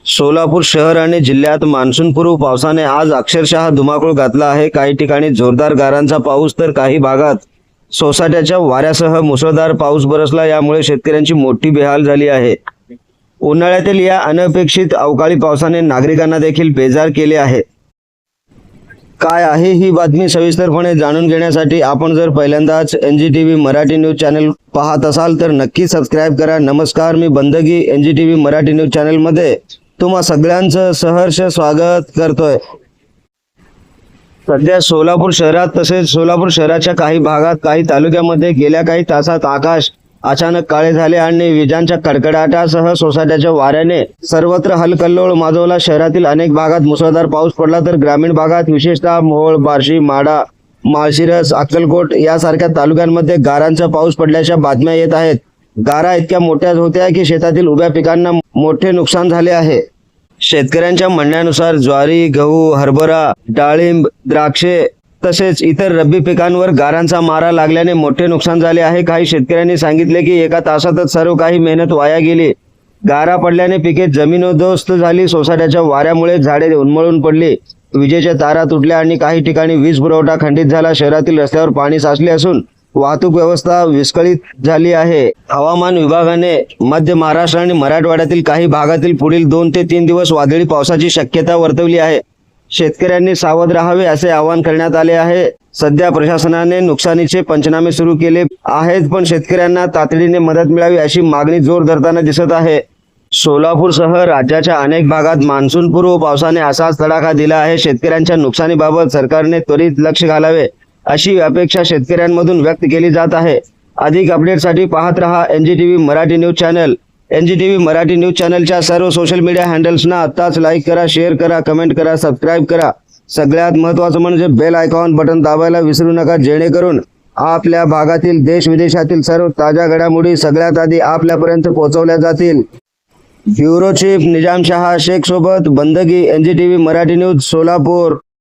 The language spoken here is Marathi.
सोलापूर शहर आणि जिल्ह्यात मान्सूनपूर्व पावसाने आज अक्षरशः धुमाकूळ घातला आहे। काही ठिकाणी जोरदार गारांचा पाऊस तर काही भागात सोसाट्याच्या वाऱ्यासह मुसळधार पाऊस बरसला। यामुळे शेतकऱ्यांची मोठी बेहाल झाली आहे। उन्हाळ्यातील या अनपेक्षित अवकाळी पावसाने नागरिकांना देखील बेजार केले आहे। काय आहे ही बातमी सविस्तरपणे जाणून घेण्यासाठी आपण जर पहिल्यांदाच NGTV मराठी न्यूज चॅनल पाहत असाल तर नक्की सबस्क्राइब करा। नमस्कार, मी बंदगी NGTV मराठी न्यूज चॅनल मध्ये तुम्हा सगळ्यांचं सहर्ष स्वागत करतोय। सध्या सोलापूर शहरात तसेच सोलापूर शहराच्या काही भागात काही तालुक्यामध्ये गेल्या काही तासात आकाश अचानक काळे झाले आणि विजांच्या कडकडाटासह सोसाट्याच्या वाऱ्याने सर्वत्र हलकल्लोळ माजवला। शहरातील अनेक भागात मुसळधार पाऊस पडला तर ग्रामीण भागात विशेषतः मोहोळ, बार्शी, माढा, माळशिरस, अक्कलकोट यासारख्या तालुक्यांमध्ये गारांचा पाऊस पडल्याच्या बातम्या येत आहेत। गारा इतक्या मोठ्या होत्या की शेतातील उभ्या पिकांना मोठे नुकसान झाले आहे। शेतकऱ्यांच्या म्हणण्यानुसार ज्वारी, गहू, हरभरा, डाळिंब, द्राक्षे तसेच इतर रब्बी पिकांवर गारांचा मारा लागल्याने मोठे नुकसान झाले आहे। काही शेतकऱ्यांनी सांगितले की एका तासातच सर्व काही मेहनत वाया गेली। गारा पडल्याने पिके जमीनदोस्त झाली। सोसाट्याच्या वाऱ्यामुळे झाडे उन्मळून पडली, विजेच्या तारा तुटल्या आणि काही ठिकाणी वीज पुरवठा खंडित झाला। शहरातील रस्त्यावर पाणी साचले असून वाहतूक व्यवस्था विस्कळीत झाली आहे। हवामान विभागाने मध्य महाराष्ट्र आणि मराठवाड्यातील काही भागातील पुढील 2 ते 3 दिवस वादळी पावसाची शक्यता वर्तवली आहे। शेतकऱ्यांनी सावध राहावे असे आवाहन करण्यात आले आहे। सध्या प्रशासनाने नुकसानीचे पंचनामे सुरू केले आहेत, पण शेतकऱ्यांना तातडीने मदत मिळावी अशी मागणी जोर धरताना दिसत आहे। सोलापूरसह राज्याच्या अनेक भागात मान्सूनपूर्व पावसाने असाच तडाखा दिला आहे। शेतकऱ्यांच्या नुकसानीबाबत सरकारने त्वरित लक्ष घालावे अशी अपेक्षा शेतकऱ्यांमधून व्यक्त केली जात आहे। अधिक अपडेटसाठी पाहत रहा NGTV Marathi news channel. NGTV Marathi news चॅनलच्या सर्व सोशल मीडिया हँडल्सना आत्ताच लाईक करा, शेअर करा, कमेंट करा, सबस्क्राईब करा। सगळ्यात महत्त्वाचं म्हणजे बेल आयकॉन बटन दाबायला विसरू नका, जेणेकरून आपल्या भागातील देश विदेशातील सर्व ताज्या घडामोडी सगळ्यात आधी आपल्यापर्यंत पोहोचवल्या जातील। ब्युरो चीफ निजाम शाह शेख सोबत बंदगी NGTV मराठी न्यूज सोलापूर।